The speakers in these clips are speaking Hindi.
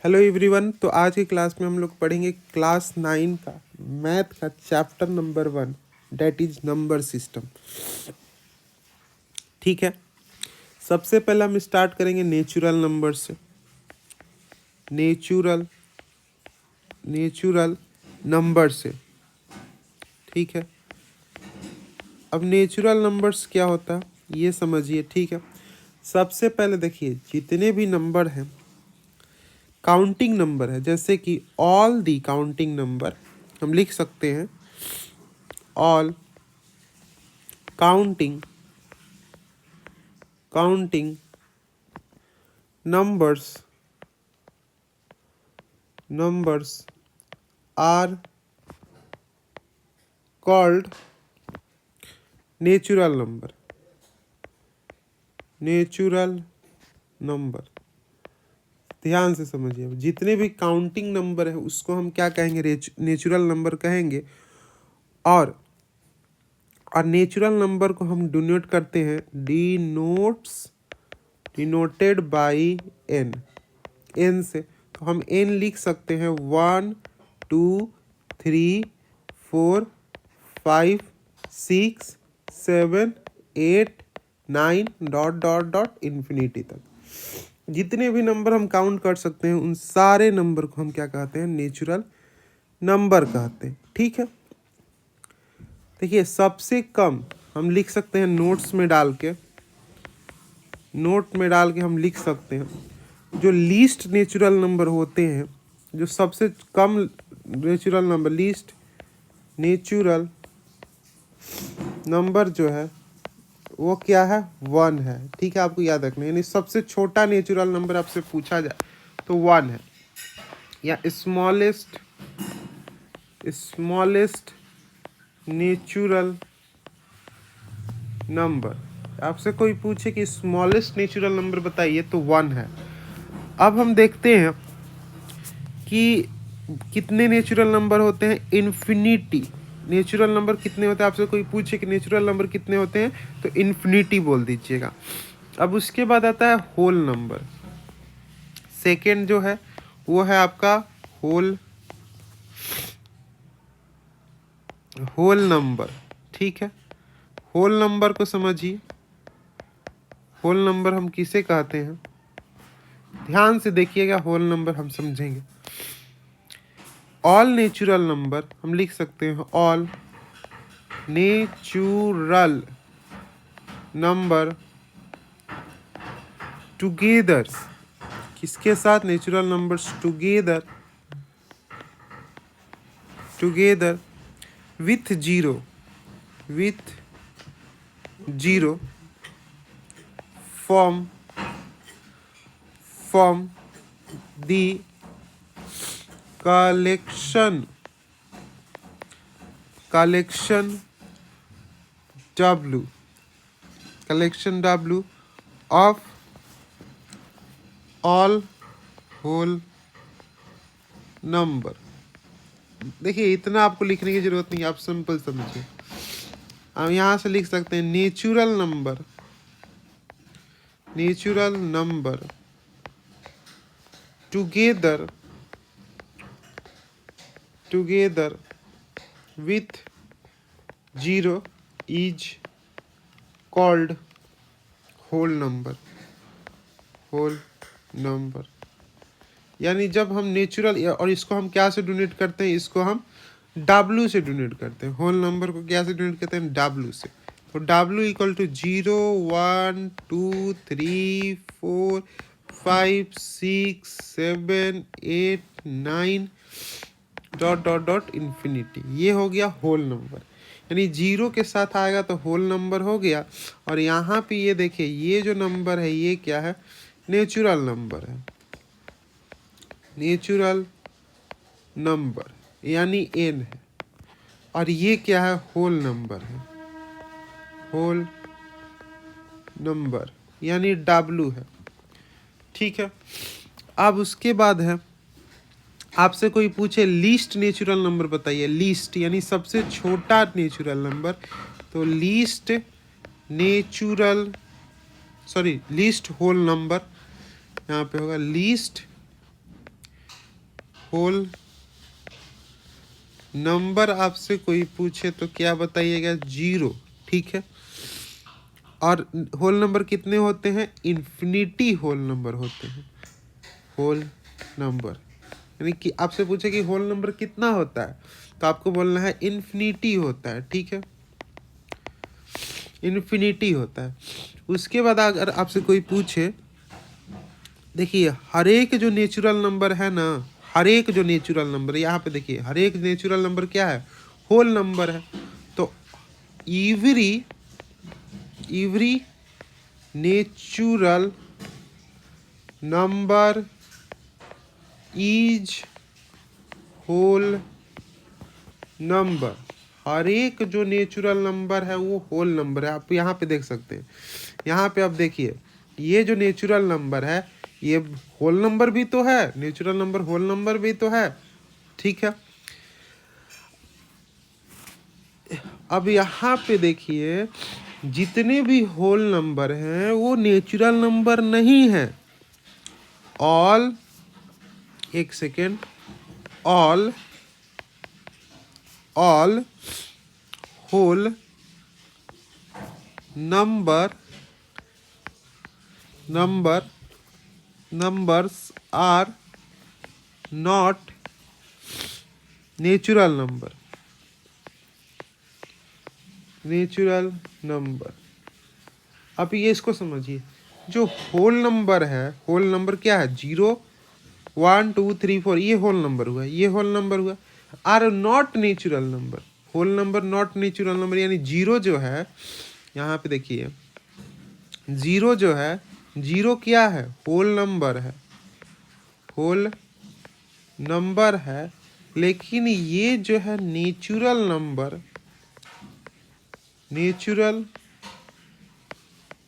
Hello everyone. तो आज की क्लास में हम लोग पढ़ेंगे क्लास 9 का मैथ का chapter number 1 that is number system. ठीक है, सबसे पहले हम स्टार्ट करेंगे नेचुरल नंबर से। नेचुरल नंबर से। ठीक है, अब नेचुरल नंबर्स क्या होता है ये समझिए। ठीक है, सबसे पहले देखिए जितने भी नंबर हैं काउंटिंग नंबर है, जैसे कि ऑल दी काउंटिंग नंबर हम लिख सकते हैं all counting numbers are called natural number। ध्यान से समझिए, जितने भी काउंटिंग नंबर है उसको हम क्या कहेंगे? नेचुरल नंबर कहेंगे। और नेचुरल नंबर को हम डिनोट करते हैं डिनोटेड बाई एन से। तो हम एन लिख सकते हैं 1 2 3 4 5 6 7 8 9 डॉट डॉट डॉट इन्फिनिटी तक। जितने भी नंबर हम काउंट कर सकते हैं उन सारे नंबर को हम क्या कहते हैं? नेचुरल नंबर कहते हैं। ठीक है, देखिए सबसे कम हम लिख सकते हैं नोट में डाल के हम लिख सकते हैं जो लीस्ट नेचुरल नंबर होते हैं, जो सबसे कम natural number, least natural number जो है वो क्या है? 1 है। ठीक है, आपको याद रखना है, यानी सबसे छोटा नेचुरल नंबर आपसे पूछा जाए तो 1 है, या स्मॉलेस्ट नेचुरल नंबर। आपसे कोई पूछे कि स्मॉलेस्ट नेचुरल नंबर बताइए तो 1 है। अब हम देखते हैं कि कितने नेचुरल नंबर होते हैं। इन्फिनिटी नेचुरल नंबर कितने होते हैं? आपसे कोई पूछे कि नेचुरल नंबर कितने होते हैं तो इन्फिनिटी बोल दीजिएगा। अब उसके बाद आता है होल नंबर। सेकेंड जो है वो है आपका होल नंबर। ठीक है, होल नंबर को समझिए। होल नंबर हम किसे कहते हैं? ध्यान से देखिएगा, होल नंबर हम समझेंगे। ऑल नेचुरल नंबर हम लिख सकते हैं ऑल नेचुरल नंबर टुगेदर। किसके साथ? Natural numbers together with zero form the collection W of all whole number। देखिए इतना आपको लिखने की जरूरत नहीं, आप सिंपल समझिए। हम यहाँ से लिख सकते हैं natural number together with zero is called whole number. यानी जब हम नेचुरल, और इसको हम क्या से डोनेट करते हैं? इसको हम W से डोनेट करते हैं। होल नंबर को क्या से डोनेट करते हैं? W से। तो W equal to 0 1 2 3 4 5 6 7 8 9 dot dot dot infinity. ये हो गया होल नंबर, यानी 0 के साथ आएगा तो होल नंबर हो गया। और यहाँ पे ये देखिए, ये जो नंबर है ये क्या है? नेचुरल नंबर है। नेचुरल नंबर यानी n है। और ये क्या है? होल नंबर है। होल नंबर यानी W है। ठीक है, अब उसके बाद है, आपसे कोई पूछे लीस्ट नेचुरल नंबर बताइए। लीस्ट यानी सबसे छोटा नेचुरल नंबर। तो लीस्ट होल नंबर यहाँ पे होगा लीस्ट होल नंबर आपसे कोई पूछे तो क्या बताइएगा? 0, ठीक है। और होल नंबर कितने होते हैं? इन्फिनिटी होल नंबर होते हैं। होल नंबर यानी कि आपसे पूछे कि होल नंबर कितना होता है, तो आपको बोलना है इन्फिनिटी होता है, ठीक है, इन्फिनिटी होता है। उसके बाद अगर आपसे कोई पूछे, देखिए हर एक जो नेचुरल नंबर है ना, हर एक जो नेचुरल नंबर यहाँ पे देखिए, हर एक नेचुरल नंबर क्या है? होल नंबर है। तो every natural number is whole number. हर एक जो नेचुरल नंबर है वो होल नंबर है। आप यहाँ पे देख सकते हैं, यहाँ पे आप देखिए, ये जो नेचुरल नंबर है ये होल नंबर भी तो है, नेचुरल नंबर होल नंबर भी तो है, ठीक है। अब यहाँ पे देखिए, जितने भी होल नंबर हैं वो नेचुरल नंबर नहीं है। ऑल, एक second, all whole numbers are not natural number। अब ये इसको समझिए, जो होल नंबर है, होल नंबर क्या है? 0, 1, 2, 3, 4, ये होल नंबर हुआ, ये होल नंबर हुआ। Are not natural number, whole number not natural number, यानी 0 जो है, यहाँ पे देखिए 0 जो है, 0 क्या है? होल नंबर है, होल नंबर है। लेकिन ये जो है नेचुरल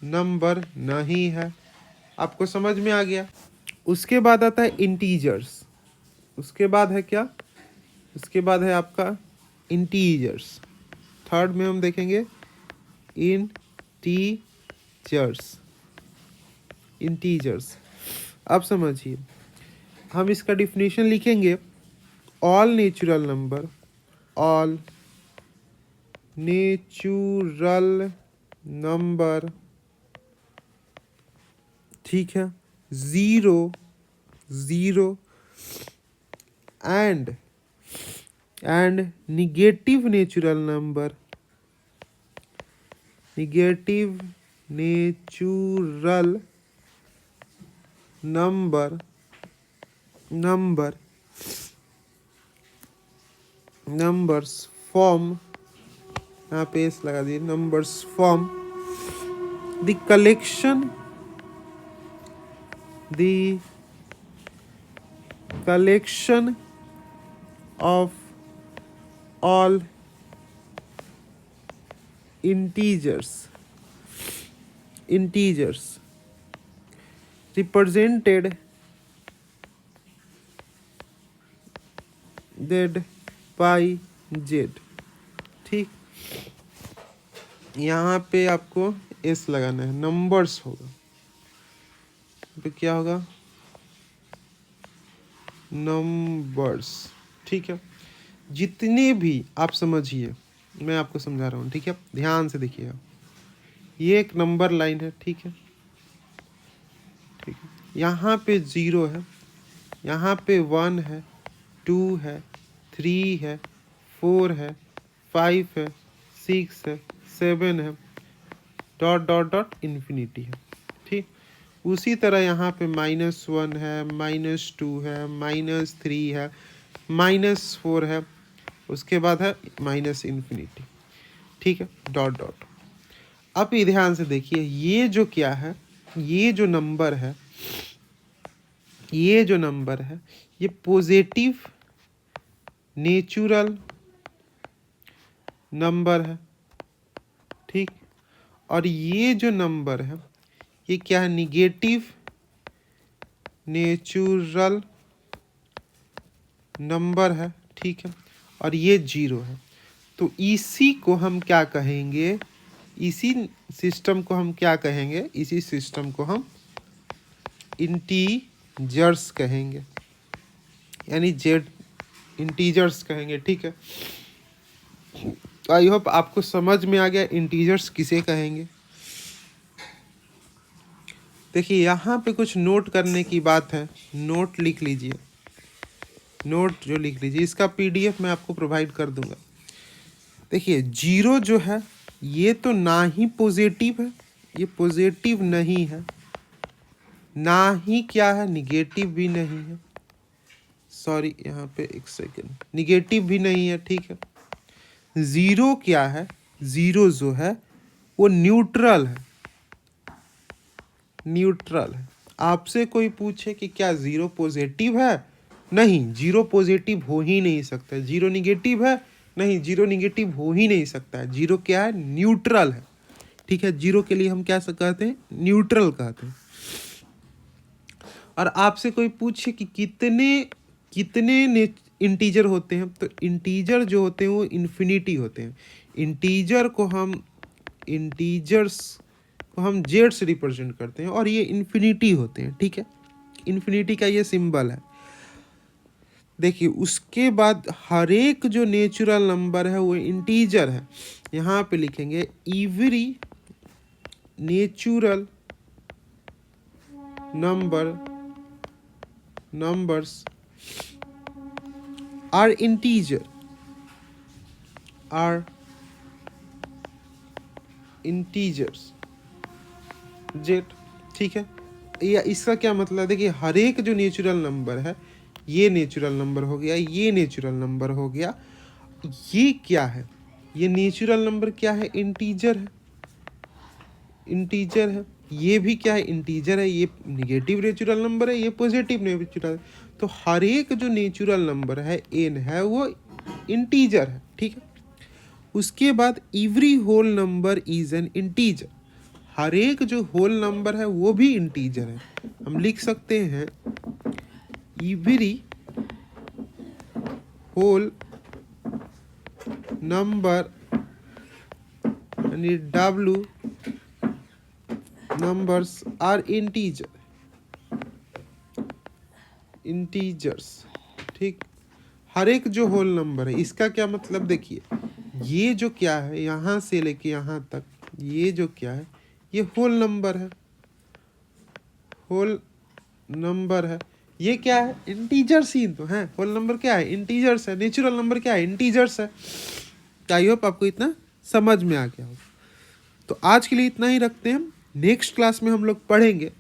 नंबर नहीं है। आपको समझ में आ गया? उसके बाद आता है इंटीजर्स। उसके बाद है क्या? उसके बाद है आपका इंटीजर्स। थर्ड में हम देखेंगे इंटीजर्स। अब समझिए, हम इसका डिफिनेशन लिखेंगे। ऑल नेचुरल नंबर, ठीक है, 0 and negative natural number, numbers form, यहाँ पे एस लगा दिए, numbers form the collection of all integers represented by z, ठीक। यहाँ पे आपको एस लगाना है, नंबर्स होगा, तो क्या होगा? नंबर्स, ठीक है। जितने भी, आप समझिए, मैं आपको समझा रहा हूँ, ठीक है, ध्यान से देखिएगा। ये एक नंबर लाइन है, ठीक है, ठीक है। यहाँ पे 0 है, यहाँ पे 1 है, 2 है, 3 है, 4 है, 5 है, 6 है, 7 है, डॉट डॉट डॉट इन्फिनिटी है, ठीक। उसी तरह यहाँ पे -1 है, -2 है, -3 है, -4 है, उसके बाद है -इन्फिनिटी, ठीक है, डॉट डॉट। अब ये ध्यान से देखिए, ये जो क्या है, ये जो नंबर है, ये पॉजिटिव नेचुरल नंबर है, ठीक। और ये जो नंबर है ये क्या है? निगेटिव नेचुरल नंबर है, ठीक है। और ये 0 है। तो इसी को हम क्या कहेंगे? इसी सिस्टम को हम क्या कहेंगे? इसी सिस्टम को हम इंटीजर्स कहेंगे। यानी जेड इंटीजर्स कहेंगे, ठीक है। आई होप आपको समझ में आ गया इंटीजर्स किसे कहेंगे। देखिए यहाँ पे कुछ नोट करने की बात है, नोट लिख लीजिए, नोट जो लिख लीजिए, इसका पीडीएफ मैं आपको प्रोवाइड कर दूंगा। देखिए जीरो जो है ये तो ना ही पॉजिटिव है, ये पॉजिटिव नहीं है, ना ही क्या है निगेटिव भी नहीं है, सॉरी यहाँ पे एक सेकेंड, निगेटिव भी नहीं है, ठीक है। ज़ीरो क्या है, ज़ीरो जो है वो न्यूट्रल है, न्यूट्रल है। आपसे कोई पूछे कि क्या ज़ीरो पॉजिटिव है, नहीं, जीरो पॉजिटिव हो ही नहीं सकता है। जीरो निगेटिव है, नहीं, जीरो निगेटिव हो ही नहीं सकता है। जीरो क्या है, न्यूट्रल है, ठीक है। जीरो के लिए हम क्या कहते हैं, न्यूट्रल कहते हैं। और आपसे कोई पूछे कि कितने कितने इंटीजर होते हैं, तो इंटीजर जो होते हैं वो इन्फिनिटी होते हैं। इंटीजर्स को हम जेड से रिप्रेजेंट करते हैं और ये इन्फिनिटी होते हैं, ठीक है। इन्फिनिटी का ये सिंबल है। देखिए उसके बाद हर एक जो नेचुरल नंबर है वो इंटीजर है। यहाँ पे लिखेंगे every natural numbers are integers, Z, ठीक है। या इसका क्या मतलब है, देखिए हर एक जो नेचुरल नंबर है, ये नेचुरल नंबर हो गया, ये नेचुरल नंबर हो गया, ये क्या है, ये नेचुरल नंबर क्या है, इंटीजर है, इंटीजर है। ये भी क्या है, इंटीजर है। ये निगेटिव नेचुरल नंबर है, ये पॉजिटिव नेचुरल। तो हर एक जो नेचुरल नंबर है एन है वो इंटीजर है, ठीक है। उसके बाद every whole number is an integer, हर एक जो होल नंबर है वो भी इंटीजर है। हम लिख सकते हैं एवरी होल नंबर यानी W नंबर्स आर इंटीजर्स, ठीक। हर एक जो होल नंबर है, इसका क्या मतलब, देखिए ये जो क्या है यहाँ से लेके यहाँ तक, ये जो क्या है ये होल नंबर है, होल नंबर है। ये क्या है, इंटीजर्स ही तो है। होल नंबर क्या है, इंटीजर्स है। नेचुरल नंबर क्या है, इंटीजर्स है। आई होप आपको इतना समझ में आ गया हो। तो आज के लिए इतना ही रखते हैं। हम नेक्स्ट क्लास में हम लोग पढ़ेंगे,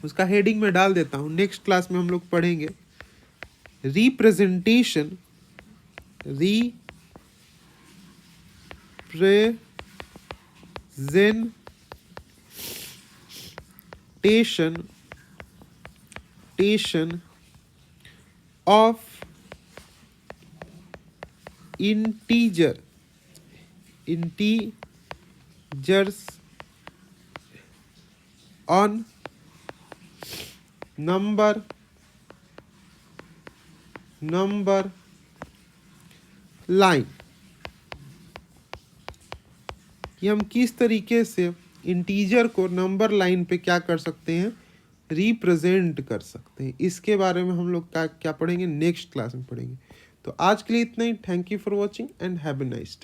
उसका हेडिंग में डाल देता हूँ। नेक्स्ट क्लास में हम लोग पढ़ेंगे representation of integers on number line, कि हम किस तरीके से इंटीजर को नंबर लाइन पे क्या कर सकते हैं, रिप्रेजेंट कर सकते हैं। इसके बारे में हम लोग क्या क्या पढ़ेंगे, नेक्स्ट क्लास में पढ़ेंगे। तो आज के लिए इतना ही। Thank you for watching and have a nice day.